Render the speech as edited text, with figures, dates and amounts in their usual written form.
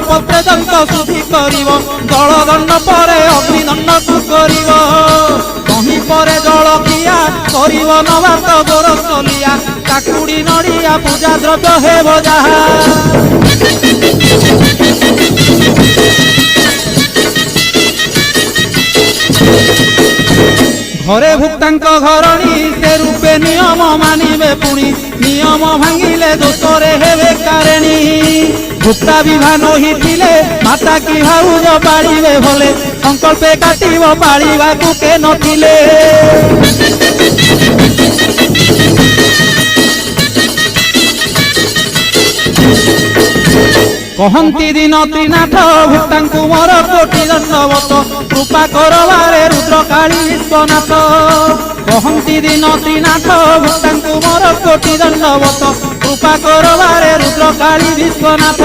पर्यंत शुद्धि कर जलदंड पर अग्निदंड को कर कहीं पर जल किया कर नवात गोरसलिया काकुड़ी नड़िया पूजा द्रव्य हे बजा घरे भुक्ता घरणी से रूपे नियम मानिबे पुणी नियम भांगिले दोषरे हेबे कारेणी भुक्ता विभान होइथिले माता की भाउज पाड़िबे भले संकल्पे काटिब पाड़िबा को के नथिले कहती दिन त्रिनाथ भुक्ता मोर कोटि दंडवत कृपा करवारे रुद्रकाली विश्वनाथ कहती दिन त्रिनाथ भुक्ता मोर कोटि दंडवत कृपा करवारे रुद्रकाली विश्वनाथ।